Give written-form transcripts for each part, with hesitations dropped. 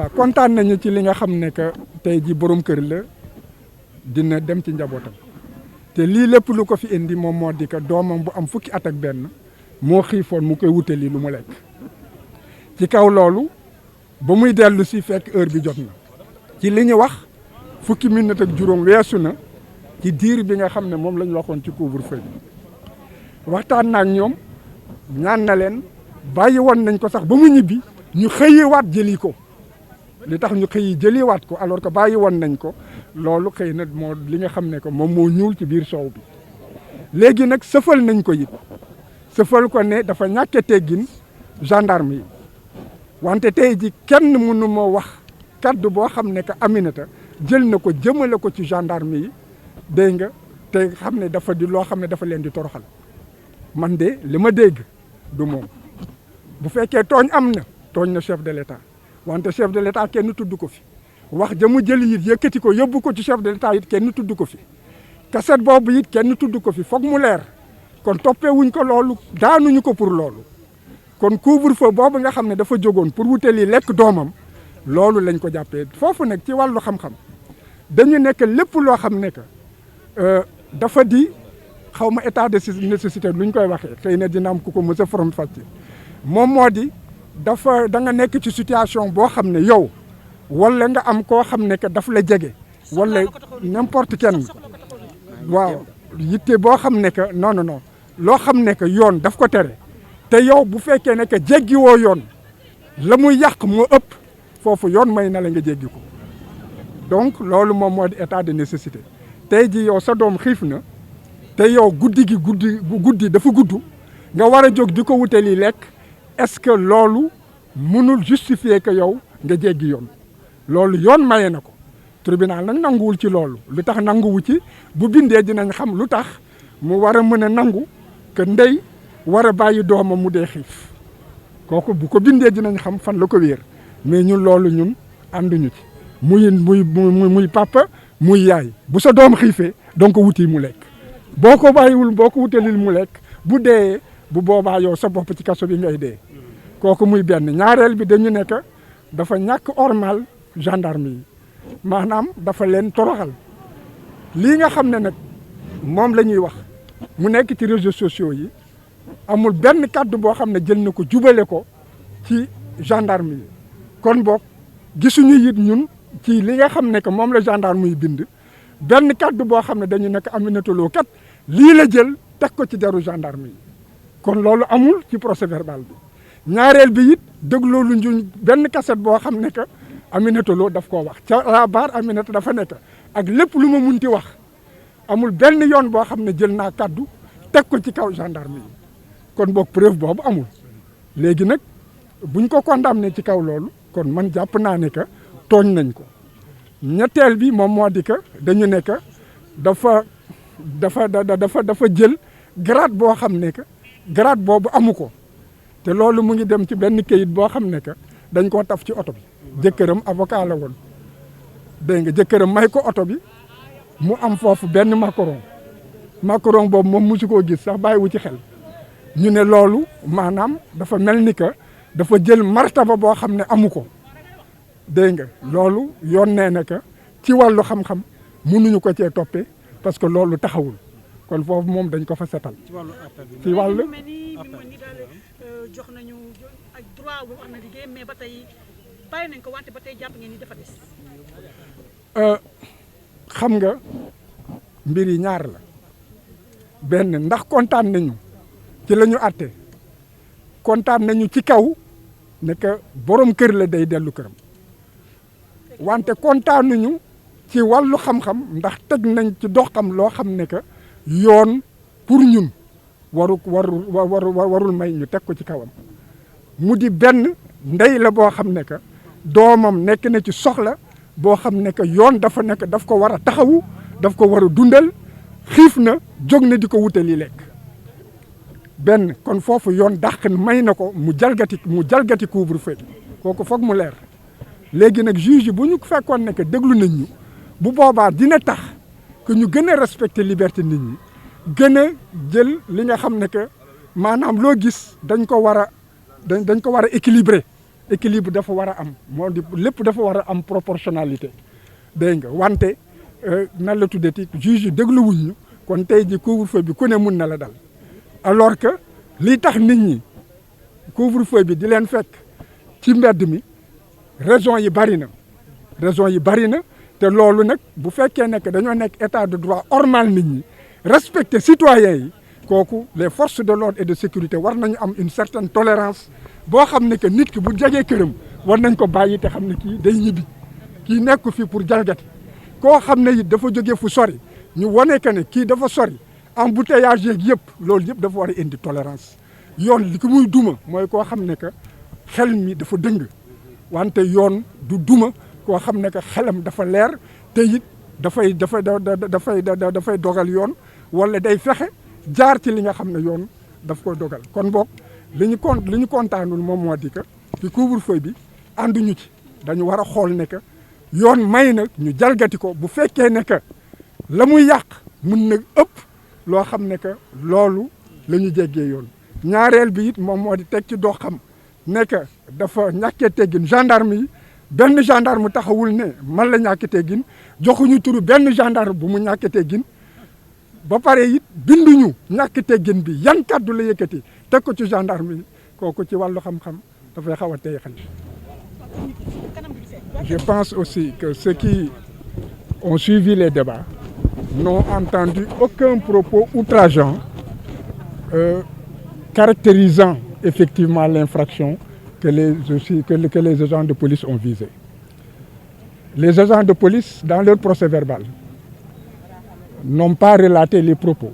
waaw kontaan nañu ci li nga xam ne que tey ji borom kër la dina dem ci njabootam te lii lépp lu ko fi indi moom moo di que doomam bu am fukki at ak benn moo xiifoon mu koy wutali lu mu lekk ci kaw loolu ba muy dellu si fekk heure bi jot na ci li ñu wax fukki minute ak juróom weesu na ci diir bi nga xam ne moom la ñu waxoon ci couvre-feu bi waxtaan na ak ñoom ñaan na leen bàyyi woon nañ ko sax ba mu ñibbi ñu xëyiwaat jëli ko li tax ñu xëyi jëliwaat ko alors que bàyyi woon nañ ko loolu xëy na moo li nga xam ne que moom moo ñuul ci biir soow bi léegi nag sëfal nañ ko it sëfal ko ne dafa ñàkke teggin gendarme yi wante tey ji kenn mënu moo wax kaddu boo xam ne que Aminata jël na ko jëmale ko ci gendarme yi dégg nga te xam ne dafa di loo xam ne dafa leen di toroxal man de li ma dégg du moom bu fekkee tooñ am na tooñ na chef de l'État wante chef de l'État kenn tudd ko fi wax ja mu jël it yëkkati ko yóbbu ko ci chef de l'État it kenn tudd ko fi kaset boobu it kenn tudd ko fi foog mu leer kon toppee wuñ ko loolu daanuñu ko pour loolu kon couvre-feu boobu nga xam ne dafa jógoon pour wutali lekk doomam loolu lañ ko jàppee foofu nag ci wàllu xam-xam dañu nekk lépp loo xam ne que dafa di xaw ma état de nécessité lu ñu koy waxee xëy na dina am ku ko mës a faram fàcce moom moo di dafa da nga nekk ci situation boo xam ne yow wala nga am koo xam ne que daf la jege wala n'importe kenn waaw yitte boo xam ne que non loo xam ne que yoon daf ko tere te yow bu fekkee ne que jéggi woo yoon la muy yàq moo ëpp foofu yoon may na la nga jéggi ko donc loolu moom moo di état de nécessité tey ji yow sa doom xiif na te yow guddi dafa gudd nga war a jóg di ko wutali lekk est-ce que loolu mënul justifier que yow nga jéggi yoon loolu yoon maye na ko tribunal nag nanguwul ci loolu lu tax nanguwu ci bu bindee dinañ xam lu tax mu war a mën a nangu que ndey war a bàyyi doomam mu dee xiif kooku bu ko bindee dinañ xam fan la ko wéer mais ñun loolu ñun ànduñu ci muy papa muy yaay bu sa doom xiifee donc wuti mu lekk boo ko bàyyiwul boo ko wutalil mu lekk bu dee bu boobaa yow sa bopp ci kaso bi ngay dee kooku muy benn ñaareel bi dañu nekk dafa ñàkk ormal gendarme yi maanaam dafa leen toroxal lii nga xam ne nag moom la ñuy wax mu nekk ci réseaux sociaux yi amul benn kàddu boo xam ne jël na ko jubale ko ci gendarme yi kon boog gisuñu it ñun ci li nga xam ne que moom la gendarme yi bind benn kàddu boo xam ne dañu nekk Aminata Lo kat lii la jël teg ko ci deru gendarme yi kon loolu amul ci procès verbal bi ñaareel bi it dégloo lu ñu benn cassette boo xam ne que Aminata Lo daf koo wax ca la barre Aminata dafa nekk ak lépp lu ma munti wax amul benn yoon boo xam ne jël naa kàddu teg ko ci kaw gendarme yi kon boog preuve boobu amul léegi nag buñ ko condamné ci kaw loolu kon man jàpp naa ne que tooñ nañ ko ñetteel bi moom moo di que dañu ne que dafa jël grade boo xam ne que grade boobu amu ko te loolu mu ngi dem ci benn kayit boo xam ne que dañ koo taf ci oto bi jëkkëram avocat la woon dégg nga jëkkëram may ko oto bi mu am foofu benn macaron boobu moom musu koo gis sax bàyyiwu ci xel ñu ne loolu maanaam dafa mel ni que dafa jël martaba boo xam ne amu ko dégg nga loolu yoon nee na que ci wàllu xam-xam mënuñu ko cee toppee parce que loolu taxawul kon foofu moom dañ ko fa setal ci wàllu jox nañu ak droit bu am na liggéey mais ba tey bàyyi nañ ko wante ba tey jàpp ngeen ni dafa des. xam nga mbir yi ñaar la benn ndax kontaan nañu ci la ñu àtte kontaan nañu ci kaw ne que borom kër la day dellu këram wante kontaanuñu ci wàllu xam-xam ndax teg nañ ci doxam loo xam ne que yoon pour ñun warul may ñu teg ko ci kawam mu di benn ndey la boo xam ne que doomam nekk na ci soxla boo xam ne que yoon dafa nekk daf ko war a taxawu daf ko war a dundal xiif na jóg na di ko wutali lekk benn kon foofu yoon dàq may na ko mu jalgati couvre-feu kooku foog mu leer léegi nag juge yi bu ñu fekkoon ne que déglu nañ ñu bu boobaa dina tax que ñu gën a respecter liberté nit ñi gën a jël li nga xam ne que maanaam loo gis dañ ko war a équilibrer équilibre dafa war a am moo di lépp dafa war a am proportionnalité dégg nga wante nan la tuddati juge yi dégluwuñ ñu kon tey ji couvre-feu bi ku ne mun na la dal alors que lii tax nit ñi couvre-feu bi di leen fekk ci mbedd mi raison yi bari na te loolu nag bu fekkee nekk dañoo nekk état de droit normal nit ñi respecter citoyens yi kooku les forces de l'ordre et de sécurité war nañu am une certaine tolérance boo xam ne que nit ki bu jegee këram war nañ ko bàyyi te xam ne kii day ñibbi kii nekk fi pour jalgati koo xam ne it dafa jógee fu sori ñu wane que ne kii dafa sori embouteillage yeeg yëpp loolu yëpp dafa war a indi tolérance yoon li ko muy duma mooy koo xam ne que xel mi dafa dëng wante yoon du duma koo xam ne que xelam dafa leer te it dafay dogal yoon wala day fexe jaar ci li nga xam ne yoon daf koy dogal kon boog li ñu kontaanul moom moo di que ci couvre-feu bi ànduñu ci dañu war a xool ne que yoon may na ñu jalgati ko bu fekkee ne que la muy yàq mun na ëpp loo xam ne que loolu la ñu jéggee yoon ñaareel bi it moom moo di teg ci doo xam ne que dafa ñàkkee teggin gendarme yi benn gendarme taxawul ne man la ñàkk teggin joxuñu turu benn gendarme bu mu ñàkk teggin ba pare it binduñu ñàkk teggin bi yan kàddu la yëkkati teg ko ci gendarme yi kooku ci wàllu xam-xam dafay xaw a tey xel. Je pense aussi que ceux qui ont suivi les débats n'ont entendu aucun propos outrageant caractérisant effectivement l'infraction que les agents de police ont visé. Les agents de police, dans leur procès verbal, n'ont pas relaté les propos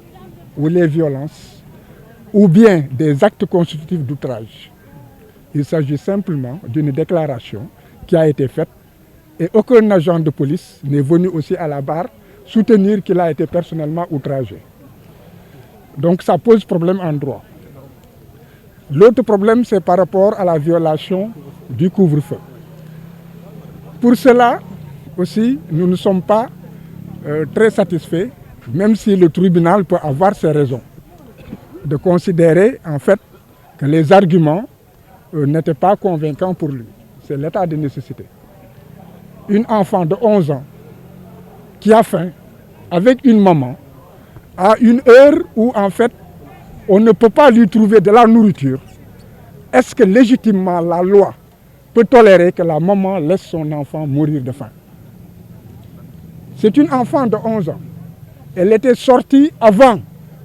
ou les violences ou bien des actes constitutifs d'outrage. Il s'agit simplement d'une déclaration qui a été faite et aucun agent de police n'est venu aussi à la barre soutenir qu'il a été personnellement outragé. Donc ça pose problème en droit. L'autre problème, c'est par rapport à la violation du couvre-feu. Pour cela aussi, nous ne sommes pas très satisfaits, même si le tribunal peut avoir ses raisons, de considérer en fait que les arguments n'étaient pas convaincants pour lui. C'est l'état de nécessité. Une enfant de 11 ans qui a faim avec une maman à une heure où en fait on ne peut pas lui trouver de la nourriture, est-ce que légitimement la loi peut tolérer que la maman laisse son enfant mourir de faim? C'est une enfant de 11 ans. Elle était sortie avant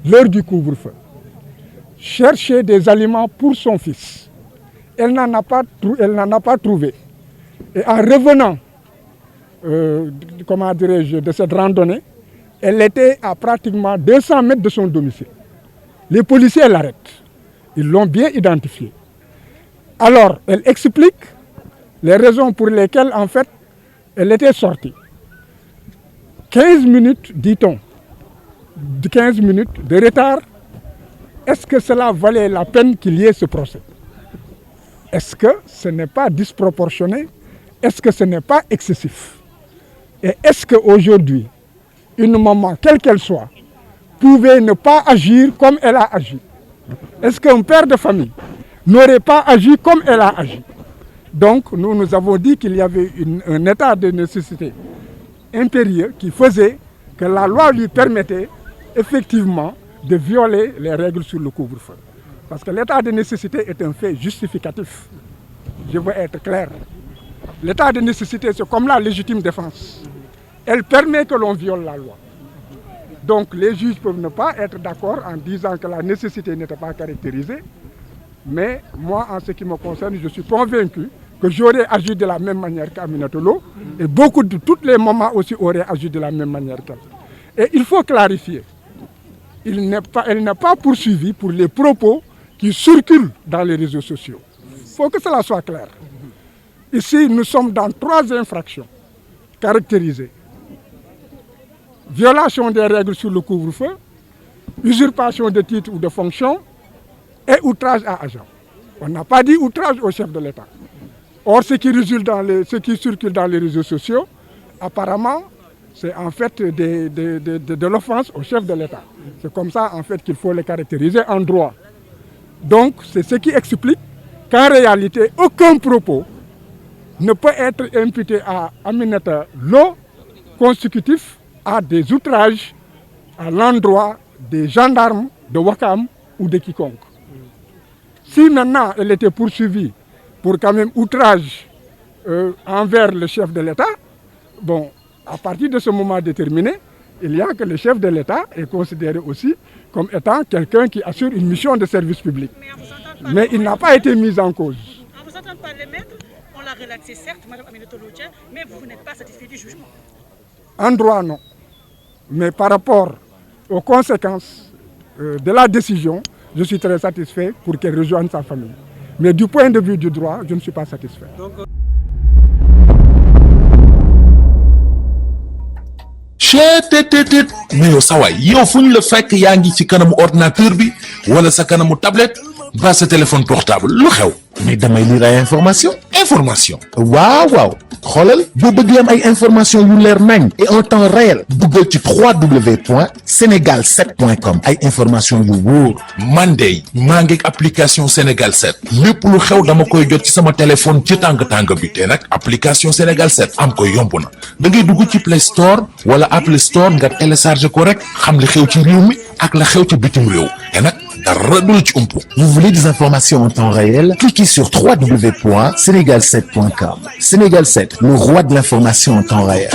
l'heure du couvre-feu, chercher des aliments pour son fils. Elle n'en a pas trouvé. Et en revenant, de cette randonnée, elle était à pratiquement 200 mètres de son domicile. Les policiers l'arrêtent. Ils l'ont bien identifiée. Alors, elle explique les raisons pour lesquelles, en fait, elle était sortie. 15 minutes, dit-on, 15 minutes de retard, est-ce que cela valait la peine qu'il y ait ce procès? Est-ce que ce n'est pas disproportionné? Est-ce que ce n'est pas excessif? Et est-ce qu'aujourd'hui, une maman, quelle qu'elle soit, pouvait ne pas agir comme elle a agi? Est-ce qu'un père de famille n'aurait pas agi comme elle a agi? Donc, nous avons dit qu'il y avait un état de nécessité impérieux qui faisait que la loi lui permettait effectivement de violer les règles sur le couvre-feu. Parce que l'état de nécessité est un fait justificatif. Je veux être clair. L'état de nécessité, c'est comme la légitime défense. Elle permet que l'on viole la loi. Donc les juges peuvent ne pas être d'accord en disant que la nécessité n'était pas caractérisée. Mais moi, en ce qui me concerne, je suis convaincu que j'aurais agi de la même manière qu'Aminatou Lo et toutes les mamans aussi auraient agi de la même manière qu'elle. Et il faut clarifier. Elle n'est pas poursuivie pour les propos qui circulent dans les réseaux sociaux. Il faut que cela soit clair. Ici, nous sommes dans 3 infractions caractérisées. Violation des règles sur le couvre-feu, usurpation de titre ou de fonction et outrage à agent. On n'a pas dit outrage au chef de l'État. Or, ce qui circule dans les réseaux sociaux, apparemment, c'est en fait de l'offense au chef de l'État. C'est comme ça en fait qu'il faut les caractériser en droit. Donc, c'est ce qui explique qu'en réalité, aucun propos ne peut être imputé à Aminata Lo consécutif à des outrages à l'endroit des gendarmes de Ouakam ou de quiconque. Si maintenant elle était poursuivie pour quand même outrage envers le chef de l'État, bon, à partir de ce moment déterminé, il y a que le chef de l'État est considéré aussi comme étant quelqu'un qui assure une mission de service public. Mais il n'a pas été mis en cause. En vous entendant parler, maître, on l'a relaxé, certes, Mme Aminata Lo Dia, mais vous n'êtes pas satisfait du jugement. En droit, non. Mais par rapport aux conséquences de la décision, je suis très satisfait pour qu'elle rejoigne sa famille. Mais du point de vue du droit, je ne suis pas satisfait. mais yow sa waay yow fu ñu la fekk yaa ngi ci kanamu ordinateur bi wala sa kanamu tablette ba sa téléphone portable lu xew mais damay lire ay information waaw xoolal boo bëgg am ay information yu leer nañ et en temps réel duggal ci www.senegal7.com ay information yu wóor man de maa ngi application Sénégal 7 lépp lu xew dama koy jot ci sama téléphone ci tàng bi te nag application Sénégal 7 am ko yomb na da ngay dugg ci Play Store wala Apple Store nga télécharger ko rek xam li xew ci réew mi ak la xew ci bitim réew te nag dara du la ci umpu. Vous voulez des informations en temps réel? Cliquez sur www.senegal7.com. Sénégal 7, le roi de l'information en temps réel.